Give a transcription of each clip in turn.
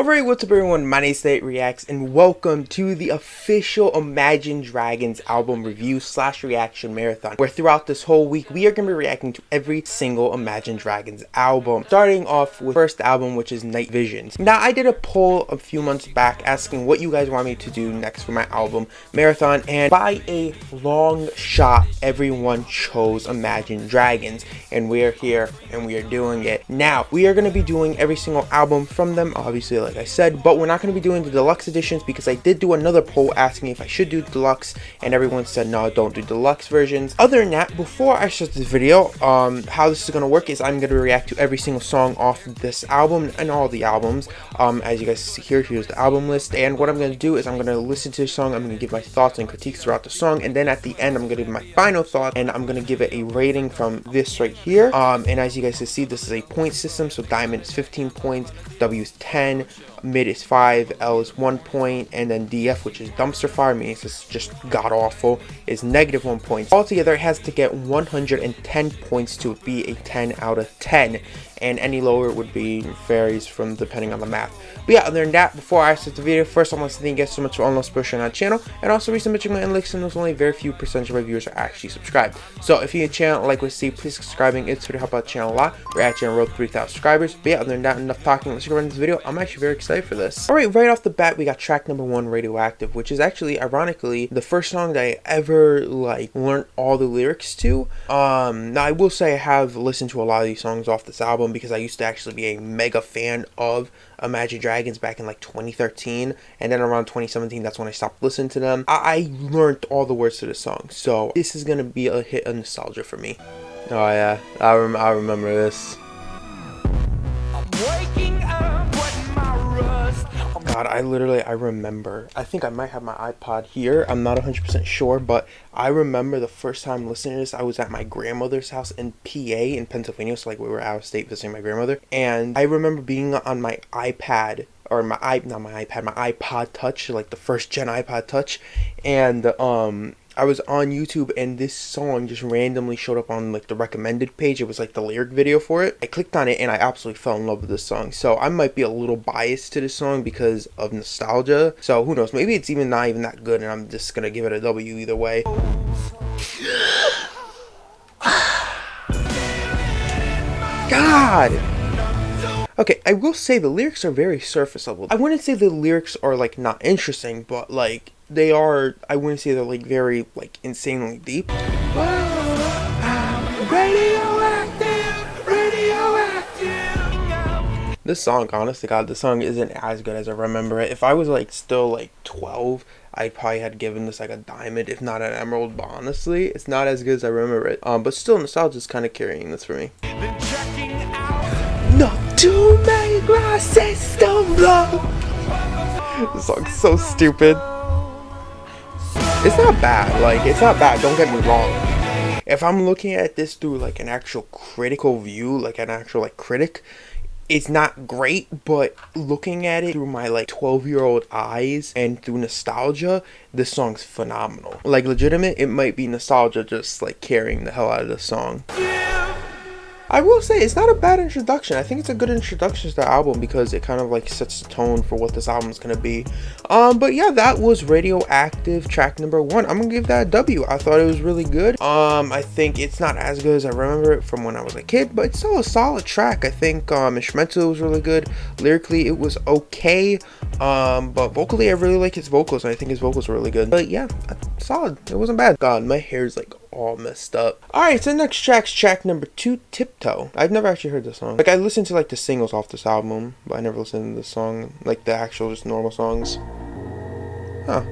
Alright, what's up everyone, my name is Nate Reacts, and welcome to the official Imagine Dragons album review / reaction marathon, where throughout this whole week, we are going to be reacting to every single Imagine Dragons album. Starting off with the first album, which is Night Visions. Now, I did a poll a few months back asking what you guys want me to do next for my album marathon, and by a long shot, everyone chose Imagine Dragons, and we are here, and we are doing it. Now, we are going to be doing every single album from them, obviously, like I said, but we're not going to be doing the deluxe editions because I did do another poll asking if I should do deluxe, and everyone said no, don't do deluxe versions. Other than that, before I start this video, how this is going to work is I'm going to react to every single song off this album and all the albums. As you guys see here, here's the album list, and what I'm going to do is I'm going to listen to the song, I'm going to give my thoughts and critiques throughout the song, and then at the end I'm going to give my final thoughts, and I'm going to give it a rating from this right here. And as you guys can see, this is a point system, so Diamond is 15 points, W is 10, Mid is 5, L is 1 point, and then DF, which is dumpster fire, means it's just god awful, is -1 point. Altogether, it has to get 110 points to be a 10 out of 10, and any lower would be varies from depending on the math. But yeah, other than that, before I start the video, first I want to thank you guys so much for all those pushing on the channel, and also recently mentioning my analytics, and there's only very few percentage of my viewers are actually subscribed. So if you're new to the channel, like what you see, please subscribing. It's going to help out the channel a lot. We're actually on the road to 3,000 subscribers. But yeah, other than that, enough talking. Let's go right into this video. I'm actually very excited for this. Alright, right off the bat, we got track number 1, Radioactive, which is actually, ironically, the first song that I ever, learned all the lyrics to. Now, I will say I have listened to a lot of these songs off this album because I used to actually be a mega fan of Imagine Dragons back in 2013, and then around 2017, that's when I stopped listening to them. I learned all the words to the song, so this is gonna be a hit of nostalgia for me. Oh yeah, I remember this. God, I remember. I think I might have my iPod here. I'm not 100% sure, but I remember the first time listening to this, I was at my grandmother's house in PA in Pennsylvania, so we were out of state visiting my grandmother, and I remember being on my iPad, or my iPod Touch, the first gen iPod Touch, and I was on YouTube and this song just randomly showed up on the recommended page. It was the lyric video for it. I clicked on it and I absolutely fell in love with this song. So I might be a little biased to this song because of nostalgia. So who knows? Maybe it's not even that good and I'm just gonna give it a W either way. God! Okay, I will say the lyrics are very surface level. I wouldn't say the lyrics are not interesting, but they are, I wouldn't say they're very insanely deep. Radioactive. This song, honestly, God, this song isn't as good as I remember it. If I was still 12, I probably had given this a diamond, if not an emerald, but honestly, it's not as good as I remember it. But still, nostalgia is kind of carrying this for me. Not to make my system blow. This song's so stupid. It's not bad, it's not bad, don't get me wrong. If I'm looking at this through an actual critical view, an actual critic, it's not great, but looking at it through my 12-year-old eyes and through nostalgia, this song's phenomenal. Legitimate, it might be nostalgia just carrying the hell out of the song. I will say it's not a bad introduction. I think it's a good introduction to the album because it kind of sets the tone for what this album is gonna be. But yeah, that was Radioactive, track number 1. I'm gonna give that a W. I thought it was really good. I think it's not as good as I remember it from when I was a kid, but it's still a solid track. I think instrumental was really good. Lyrically, it was okay. But vocally, I really like his vocals, and I think his vocals were really good. But yeah, solid. It wasn't bad. God, my hair's all messed up. Alright, so the next track's track number 2, Tiptoe. I've never actually heard this song. I listened to the singles off this album, but I never listened to this song, the actual just normal songs. Huh.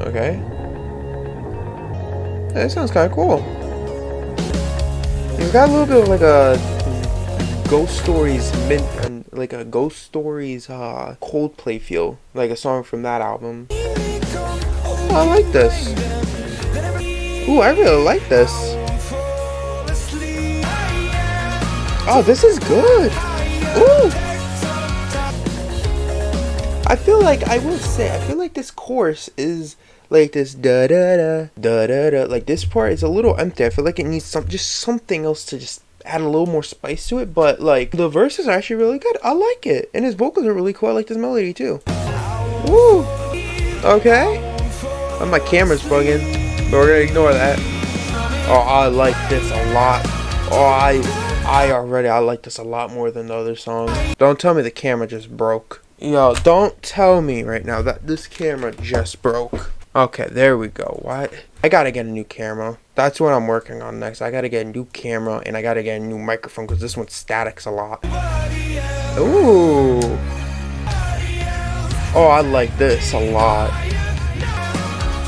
Okay. Yeah, that sounds kind of cool. It's got a little bit of a Ghost Stories a Ghost Stories Coldplay feel, a song from that album. Oh, I like this. Ooh, I really like this. Oh, this is good. Ooh. I feel I will say, I feel this chorus is this da da da da da da. This part is a little empty. I feel it needs just something else to just add a little more spice to it, but like the verses are actually really good. I like it, and his vocals are really cool. I like this melody too. Woo. Okay. Oh, my camera's bugging, but we're gonna ignore that. Oh, I like this a lot. Oh, I like this a lot more than the other songs. Don't tell me the camera just broke. Yo, don't tell me right now that this camera just broke. Okay, there we go. What? I gotta get a new camera. That's what I'm working on next. I gotta get a new camera and I gotta get a new microphone because this one statics a lot. Ooh. Oh, I like this a lot.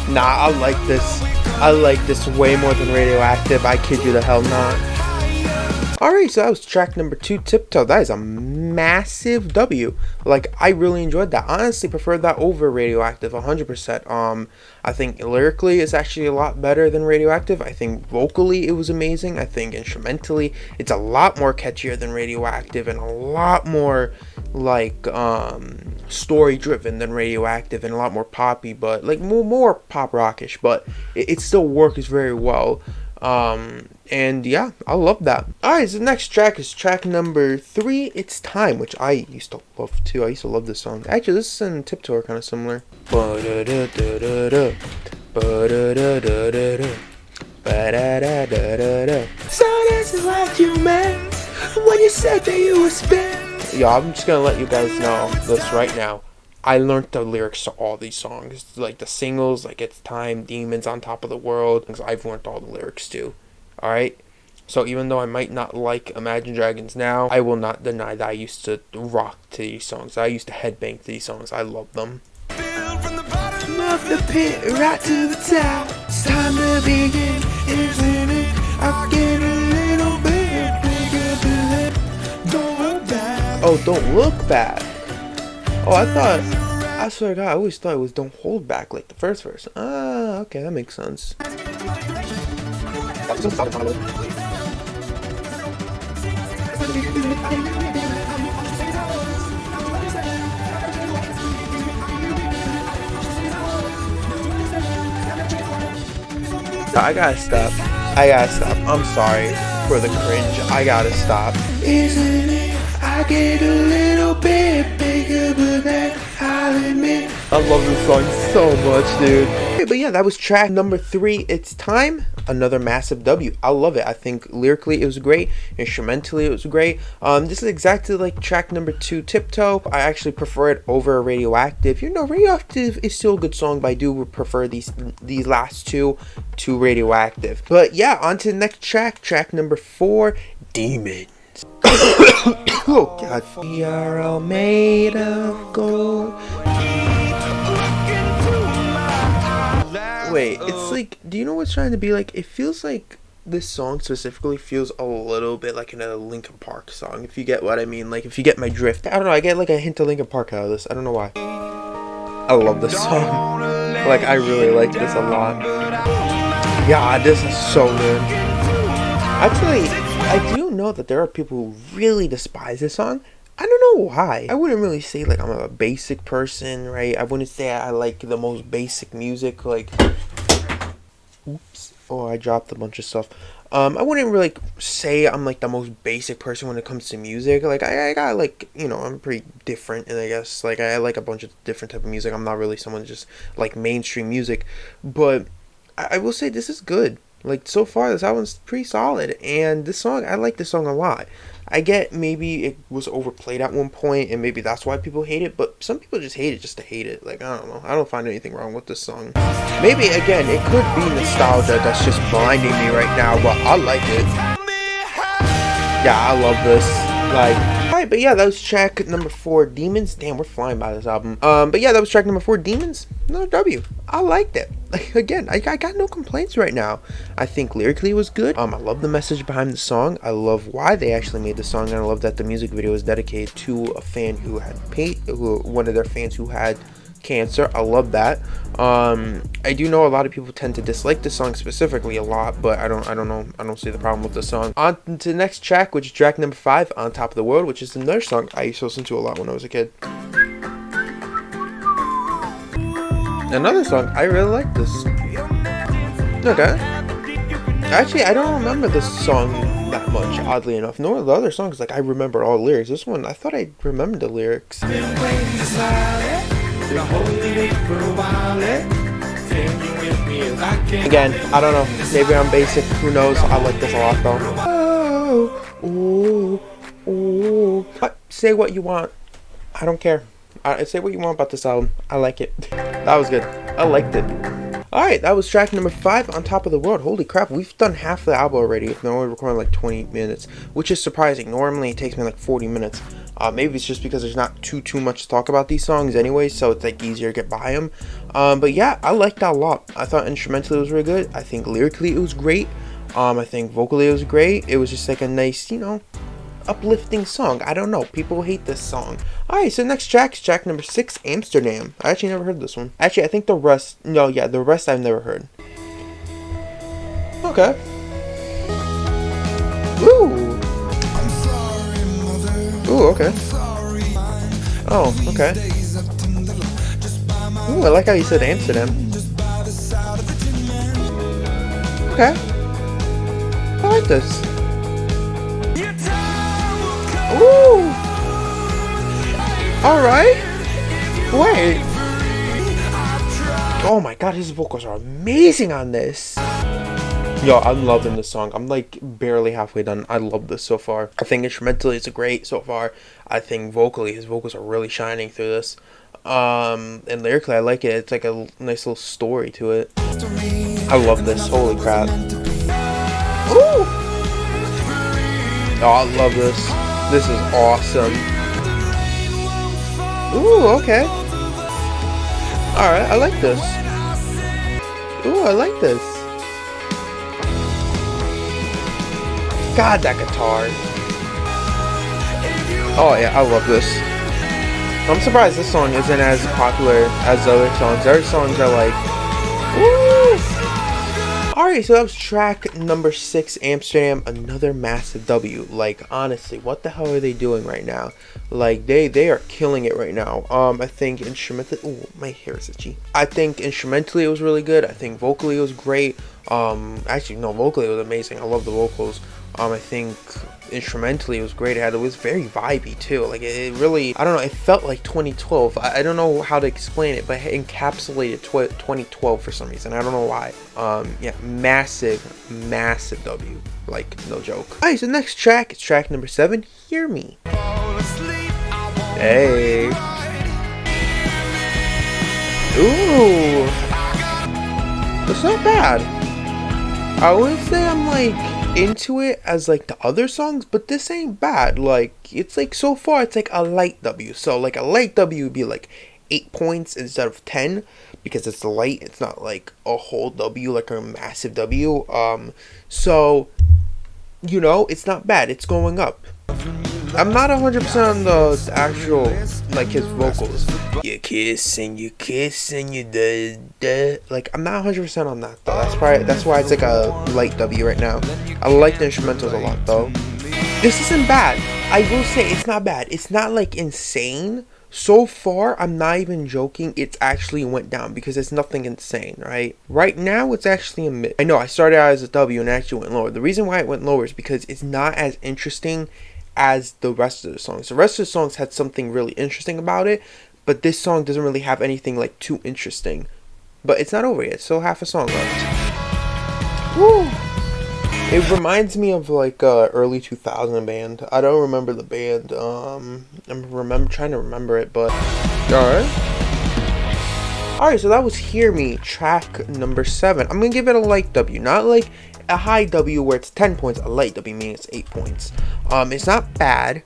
Nah, I like this. I like this way more than Radioactive. I kid you the hell not. Alright, so that was track number 2, Tiptoe. That is a massive W. Like, I really enjoyed that. Honestly, preferred that over Radioactive 100%. I think lyrically it's actually a lot better than Radioactive. I think vocally it was amazing. I think instrumentally it's a lot more catchier than Radioactive and a lot more like story driven than Radioactive and a lot more poppy, but like more pop rockish, but it still works very well. And yeah, I love that. Alright, so the next track is track number 3, It's Time, which I used to love too. I used to love this song. Actually, this and Tiptoe are kind of similar. So this is what you meant when you said that you would spend. Yo, I'm just gonna let you guys know this right now. I learned the lyrics to all these songs, like the singles, like It's Time, Demons, On Top of the World. I've learned all the lyrics too. Alright? So even though I might not like Imagine Dragons now, I will not deny that I used to rock to these songs. I used to headbang to these songs. I love them. From the bottom of the pit right to the top. It's time to begin, isn't it? I'll get a little bit bigger. Don't look back. Oh, don't look back. Oh, I swear to God, I always thought it was Don't Hold Back, like the first verse. Ah, okay, that makes sense. I gotta stop. I'm sorry for the cringe. I gotta stop. Isn't it? I get a little bit bigger, but then I'll admit I love this song so much, dude. Okay, but yeah, that was track number 3, It's Time. Another massive W. I love it. I think lyrically it was great. Instrumentally it was great. This is exactly like track number 2, Tiptoe. I actually prefer it over Radioactive. You know, Radioactive is still a good song, but I do prefer these last two to Radioactive. But yeah, on to the next track. Track number 4, Demons. Oh God. We are all made of gold. Wait, it's like, do you know what's trying to be like? It feels like this song specifically feels a little bit like another Linkin Park song, if you get what I mean. Like, if you get my drift. I don't know, I get like a hint of Linkin Park out of this. I don't know why. I love this song. Like, I really like this a lot. Yeah, this is so good. Actually, I do know that there are people who really despise this song. I don't know why. I wouldn't really say like I'm a basic person, right? I wouldn't say I like the most basic music, like, oops, oh, I dropped a bunch of stuff. I wouldn't really say I'm like the most basic person when it comes to music. Like, I got like, you know, I'm pretty different, and I guess like I like a bunch of different type of music. I'm not really someone just like mainstream music, but I will say this is good. Like, so far this album's pretty solid, and this song, I like this song a lot. I get maybe it was overplayed at one point, and maybe that's why people hate it, but some people just hate it just to hate it. Like, I don't know. I don't find anything wrong with this song. Maybe, again, it could be nostalgia that's just blinding me right now, but I like it. Yeah, I love this. Like, alright, but yeah, that was track number 4, Demons. Damn, we're flying by this album. But yeah, that was track number 4, Demons. Another W. I liked it. Like, again, I got no complaints right now. I think lyrically it was good. I love the message behind the song. I love why they actually made the song, and I love that the music video is dedicated to a fan who had one of their fans who had cancer. I love that. I do know a lot of people tend to dislike the song specifically a lot, but I don't know. I don't see the problem with the song. On to the next track, which is track number 5, On Top of the World, which is another song I used to listen to a lot when I was a kid. Another song, I really like this. Okay. Actually, I don't remember this song that much, oddly enough. No, the other songs, like, I remember all the lyrics. This one, I thought I remembered the lyrics. Again, I don't know. Maybe I'm basic. Who knows? I like this a lot, though. Oh, What? Say what you want. I don't care. Say what you want about this album. I like it. That was good. I liked it. Alright, that was track number 5, On Top of the World. Holy crap, we've done half the album already. If we're only recording like 20 minutes, which is surprising. Normally it takes me like 40 minutes. Maybe it's just because there's not too much to talk about these songs anyway, so it's like easier to get by them. But yeah, I liked that a lot. I thought instrumentally it was really good. I think lyrically it was great. I think vocally it was great. It was just like a nice, you know, uplifting song. I don't know, people hate this song. Alright, so next track is track number 6, Amsterdam. I actually never heard this one. Actually, I think the rest, no, yeah, the rest I've never heard. Okay. Ooh. Ooh, okay. Oh, okay. Ooh, I like how you said Amsterdam. Okay. I like this. Ooh! Alright! Wait! Oh my god, his vocals are amazing on this! Yo, I'm loving this song. I'm like barely halfway done. I love this so far. I think instrumentally it's great so far. I think vocally, his vocals are really shining through this. And lyrically, I like it. It's like a nice little story to it. I love this. Holy crap. Ooh! Oh, I love this. This is awesome. Ooh, okay. Alright, I like this. Ooh, I like this. God, that guitar. Oh yeah, I love this. I'm surprised this song isn't as popular as the other songs. The other songs are like, woo! Alright, so that was track number 6, Amsterdam, another massive W. Like, honestly, what the hell are they doing right now? Like, they are killing it right now. I think instrumentally, ooh, my hair is itchy. I think instrumentally it was really good. I think vocally it was great. Actually, no, vocally it was amazing. I love the vocals. I think instrumentally it was great. It was very vibey too. Like it really, I don't know, it felt like 2012. I don't know how to explain it, but it encapsulated 2012 for some reason. I don't know why. Yeah, massive W. Like, no joke. Alright, so next track is track number 7, Hear Me. Hey. Ooh. It's not bad. I wouldn't say I'm like into it as like the other songs, but this ain't bad. Like, it's like so far it's like a light W. So like a light W would be like 8 points instead of 10 because it's light. It's not like a whole W, like a massive W. So you know, it's not bad. It's going up. I'm not 100% on the actual, like, his vocals. You kiss and you da. Like, I'm not 100% on that though. That's why it's like a light W right now. I like the instrumentals a lot though. This isn't bad. I will say it's not bad. It's not like insane. So far, I'm not even joking, it's actually went down because it's nothing insane, right? Right now, it's actually a mid. I know, I started out as a W and it actually went lower. The reason why it went lower is because it's not as interesting as the rest of the songs. The rest of the songs had something really interesting about it, but this song doesn't really have anything like too interesting. But it's not over yet, still half a song left. Woo! It reminds me of like early 2000 band. I don't remember the band. I'm trying to remember it, but alright. Alright, so that was Hear Me, track number 7. I'm gonna give it a light W, not like a high W where it's 10 points. A light W meaning it's 8 points. It's not bad,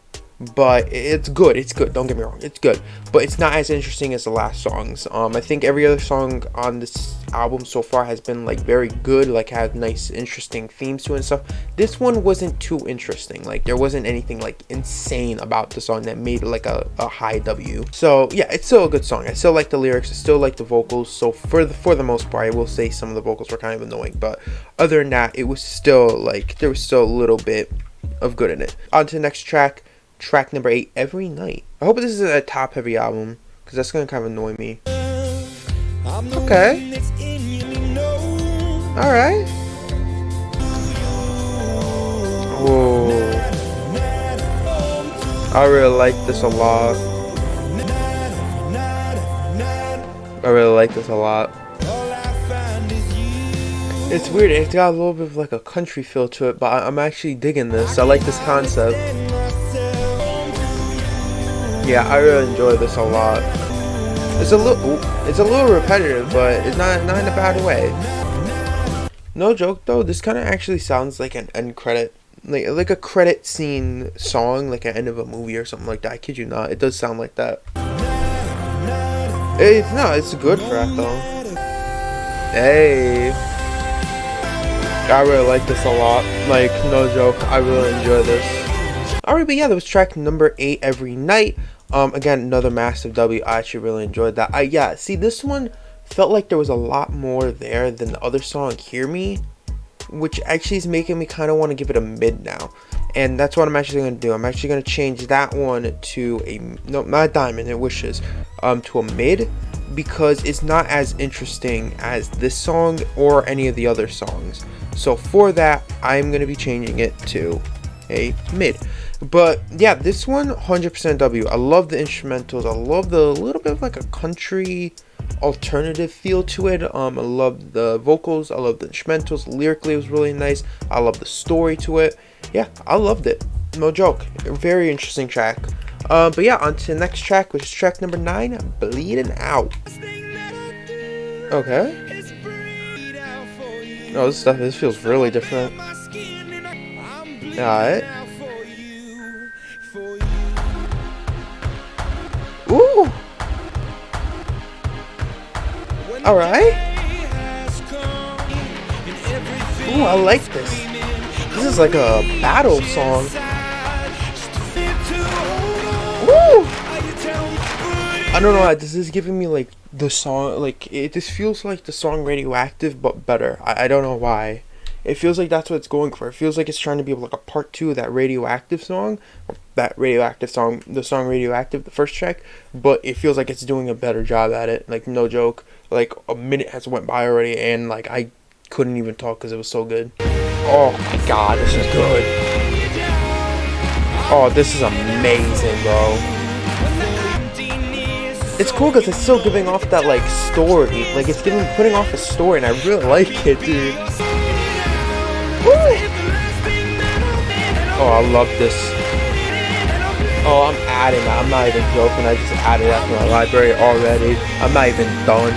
but it's good. It's good. Don't get me wrong. It's good, but it's not as interesting as the last songs. I think every other song on this album so far has been like very good, like had nice, interesting themes to it and stuff. This one wasn't too interesting. Like there wasn't anything like insane about the song that made it like a high W. So yeah, it's still a good song. I still like the lyrics. I still like the vocals. So for the most part, I will say some of the vocals were kind of annoying, but other than that, it was still like there was still a little bit of good in it. On to the next track. Track number 8, Every Night. I hope this is a top heavy album because that's gonna kind of annoy me. Okay. Alright. Whoa. I really like this a lot. I really like this a lot. It's weird, it's got a little bit of like a country feel to it, but I'm actually digging this. I like this concept. Yeah, I really enjoy this a lot. It's a little repetitive, but it's not in a bad way. No joke though, this kind of actually sounds like an end credit, like a credit scene song, like an end of a movie or something like that. I kid you not, it does sound like that. It's a good track though. Hey, I really like this a lot. Like, no joke, I really enjoy this. Alright, but yeah, that was track number 8, Every Night. Again, another massive W. I actually really enjoyed that. Yeah, see, this one felt like there was a lot more there than the other song, Hear Me, which actually is making me kind of want to give it a mid now. And that's what I'm actually going to do. I'm actually going to change that one to a, no, not a diamond, it wishes, to a mid, because it's not as interesting as this song or any of the other songs. So for that, I'm going to be changing it to a mid. But yeah, this one 100% W. I love the instrumentals. I love the little bit of like a country alternative feel to it. I love the vocals. I love the instrumentals. Lyrically, it was really nice. I love the story to it. Yeah, I loved it. No joke. A very interesting track. But yeah, on to the next track, which is track number 9, Bleeding Out. Okay. Oh, this feels really different. Alright. Ooh! Alright. Ooh, I like this. This is like a battle song. Woo! I don't know why, this is giving me like the song, like it just feels like the song Radioactive but better. I don't know why. It feels like that's what it's going for. It feels like it's trying to be like a part 2 of that Radioactive song. The song Radioactive, the first track. But it feels like it's doing a better job at it. Like, no joke. Like, a minute has went by already and like I couldn't even talk because it was so good. Oh my god, this is good. Oh, this is amazing, bro. It's cool because it's still giving off that like story. Like, it's putting off a story and I really like it, dude. Woo! Oh, I love this. Oh, I'm adding that. I'm not even joking. I just added that to my library already. I'm not even done.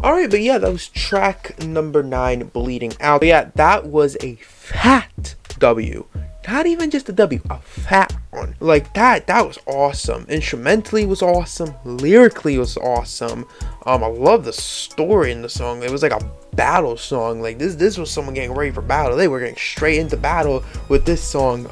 Alright, but yeah, that was track number 9, Bleeding Out. But yeah, that was a fat W. Not even just a W, a fat one. Like, that was awesome. Instrumentally was awesome. Lyrically was awesome. I love the story in the song. It was like a battle song. Like, this was someone getting ready for battle. They were getting straight into battle with this song.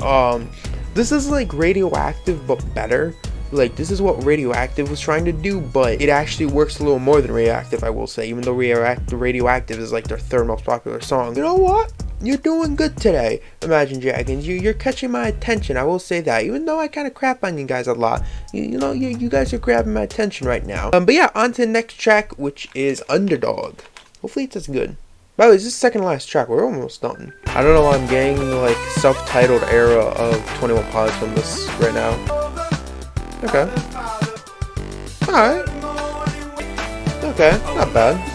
This is like Radioactive but better. Like, this is what Radioactive was trying to do, but it actually works a little more than Radioactive, I will say, even though Radioactive is like their 3rd most popular song. You know what? You're doing good today, Imagine Dragons. You're catching my attention, I will say that. Even though I kind of crap on you guys a lot, you know, you guys are grabbing my attention right now. But yeah, on to the next track, which is Underdog. Hopefully it's as good. By the way, this is the second to last track. We're almost done. I don't know why I'm getting like self-titled era of 21 Pilots from this right now. Okay. Alright. Okay, not bad.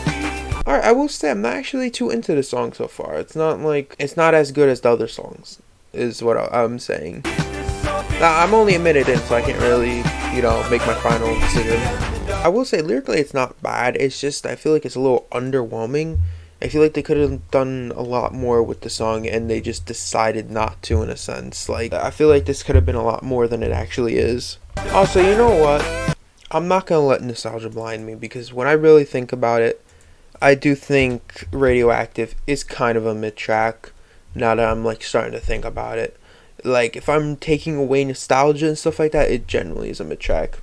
Alright, I will say I'm not actually too into the song so far. It's not as good as the other songs, is what I'm saying. Now, I'm only a minute in, so I can't really, you know, make my final decision. I will say lyrically it's not bad. It's just I feel like it's a little underwhelming. I feel like they could have done a lot more with the song and they just decided not to, in a sense. Like, I feel like this could have been a lot more than it actually is. Also, you know what? I'm not gonna let nostalgia blind me, because when I really think about it, I do think Radioactive is kind of a mid-track, now that I'm like starting to think about it. Like, if I'm taking away nostalgia and stuff like that, it generally is a mid-track.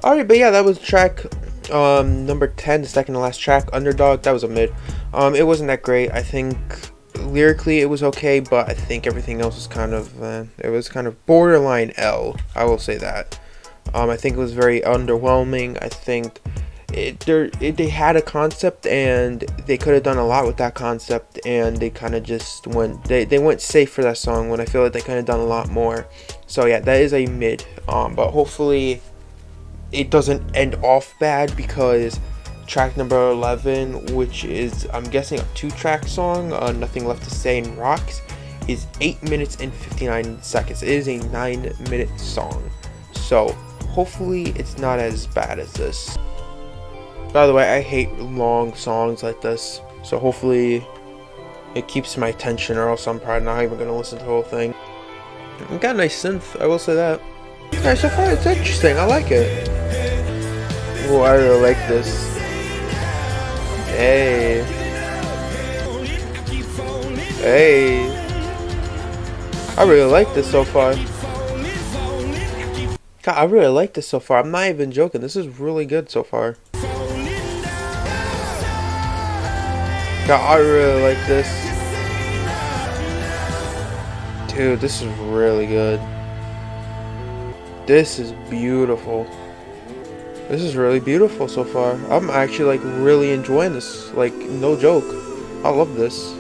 Alright, but yeah, that was track number 10, the second to last track, Underdog. That was a mid. It wasn't that great. I think lyrically it was okay, but I think everything else was kind of it was kind of borderline L, I will say that. I think it was very underwhelming. I think they had a concept and they could have done a lot with that concept, and they kind of just went they went safe for that song when I feel like they could have done a lot more. So yeah, that is a mid. But hopefully it doesn't end off bad, because track number 11, which is, I'm guessing, a 2-track song, Nothing Left to Say and Rocks, is 8 minutes and 59 seconds. It is a 9-minute song, so hopefully it's not as bad as this. By the way, I hate long songs like this, so hopefully it keeps my attention, or else I'm probably not even going to listen to the whole thing. It got a nice synth, I will say that. Alright, so far it's interesting, I like it. Oh, I really like this. Hey. Hey. I really like this so far. God, I really like this so far. I'm not even joking. This is really good so far. God, I really like this. Dude, this is really good. This is beautiful. This is really beautiful so far. I'm actually like really enjoying this. Like, no joke. I love this.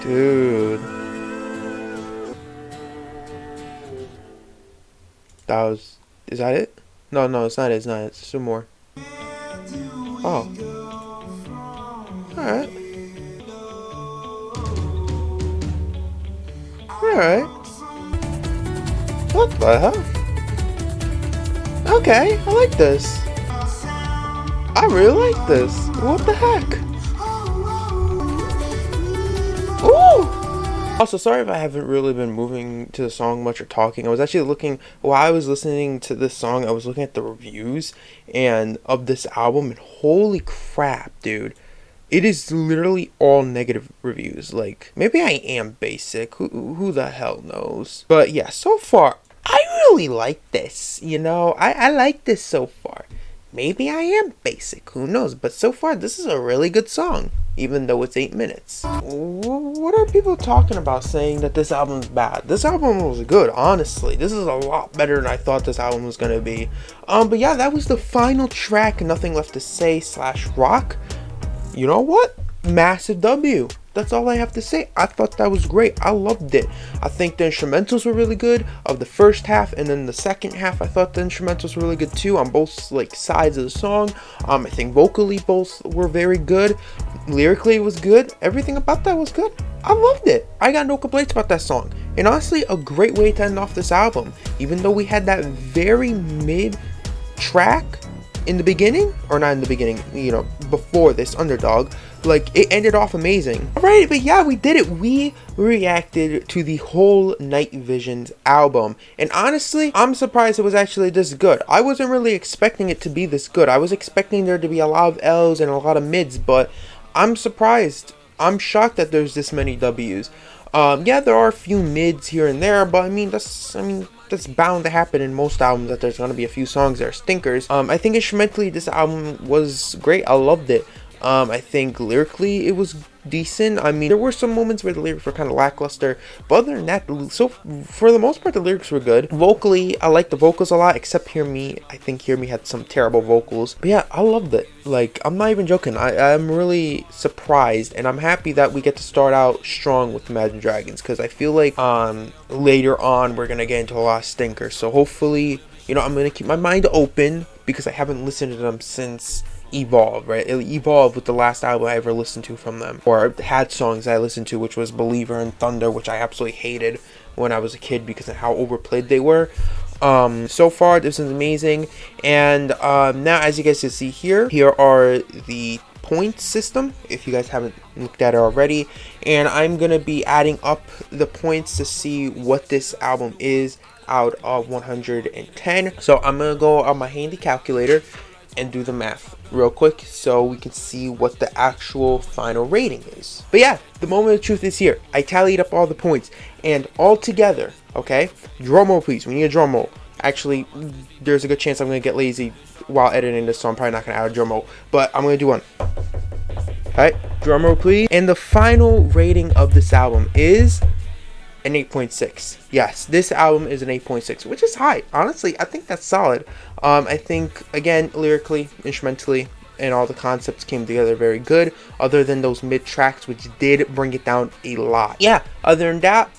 Dude. That was... Is that it? No, it's not it. It's not it. It's some more. Oh. Alright. Alright. What the hell? Okay, I like this. I really like this. What the heck? Ooh! Also, sorry if I haven't really been moving to the song much or talking. I was actually looking, while I was listening to this song, I was looking at the reviews and of this album, and holy crap, dude. It is literally all negative reviews. Like, maybe I am basic. Who the hell knows? But yeah, so far, I really like this, you know, I like this so far. Maybe I am basic, who knows, but so far this is a really good song, even though it's 8 minutes. What are people talking about saying that this album's bad? This album was good, honestly. This is a lot better than I thought this album was gonna be. But yeah, that was the final track, Nothing Left to Say / Rock. You know what? Massive W. That's all I have to say. I thought that was great. I loved it. I think the instrumentals were really good of the first half, and then the second half I thought the instrumentals were really good too on both like sides of the song. I think vocally both were very good. Lyrically it was good. Everything about that was good. I loved it. I got no complaints about that song. And honestly, a great way to end off this album. Even though we had that very mid track in the beginning, or not in the beginning, you know, before this, Underdog, like, it ended off amazing. Alright, but yeah, we did it. We reacted to the whole Night Visions album, and honestly, I'm surprised it was actually this good. I wasn't really expecting it to be this good. I was expecting there to be a lot of L's and a lot of mids, but I'm surprised. I'm shocked that there's this many W's. Yeah, there are a few mids here and there, but I mean, that's bound to happen in most albums, that there's gonna be a few songs that are stinkers. I think instrumentally this album was great. I loved it. I think lyrically it was decent. I mean, there were some moments where the lyrics were kind of lackluster, but other than that, so for the most part, the lyrics were good. Vocally, I liked the vocals a lot, except Hear Me. I think Hear Me had some terrible vocals, but yeah, I loved it. Like, I'm not even joking. I'm really surprised, and I'm happy that we get to start out strong with Imagine Dragons, because I feel like later on we're gonna get into a lot of stinkers. So hopefully, you know, I'm gonna keep my mind open, because I haven't listened to them since Evolve, right? It evolved with the last album I ever listened to from them, or had songs I listened to, which was Believer and Thunder, which I absolutely hated when I was a kid because of how overplayed they were. So far this is amazing, and now, as you guys can see here are the point system, if you guys haven't looked at it already, and I'm gonna be adding up the points to see what this album is out of 110. So I'm gonna go on my handy calculator and do the math real quick so we can see what the actual final rating is. But yeah, the moment of truth is here. I tallied up all the points, and all together, okay, drum roll please, we need a drum roll. Actually, there's a good chance I'm gonna get lazy while editing this, so I'm probably not gonna add a drum roll, but I'm gonna do one. Alright, drum roll please. And the final rating of this album is an 8.6. Yes, this album is an 8.6, which is high. Honestly, I think that's solid. I think, again, lyrically, instrumentally, and all the concepts came together very good, other than those mid tracks, which did bring it down a lot. Yeah, other than that,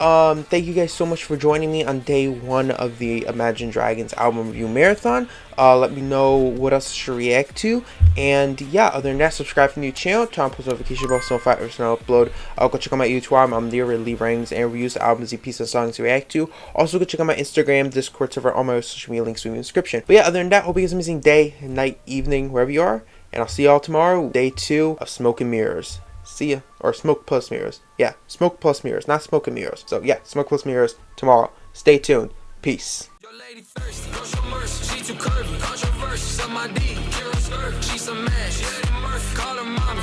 thank you guys so much for joining me on day 1 of the Imagine Dragons album review marathon. Let me know what else I should react to, and yeah, other than that, subscribe to the new channel, turn on post notification bell so I upload. Go check out my YouTube. I'm there with Lee Rangs and reviews albums, EPs, and songs to react to. Also, go check out my Instagram, Discord server, all my social media links in the description. But yeah, other than that, hope you guys have an amazing day, night, evening, wherever you are. And I'll see y'all tomorrow, day 2 of Smoke and Mirrors. See ya. Or Smoke Plus Mirrors. Yeah, Smoke Plus Mirrors, not Smoke and Mirrors. So yeah, Smoke Plus Mirrors tomorrow. Stay tuned. Peace. Your lady thirsty, show mercy. She too curvy, controversy. On my D, hero skirt. She some mad, she Eddie Murphy. Call her mama,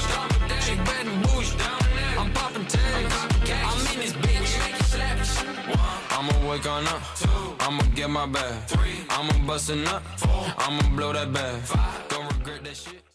she bad and bougie. I'm popping tags, I'm in this bitch. Make it slap. I'ma wake on up, I'ma get my bag, I'ma bust a nut, I'ma blow that bag.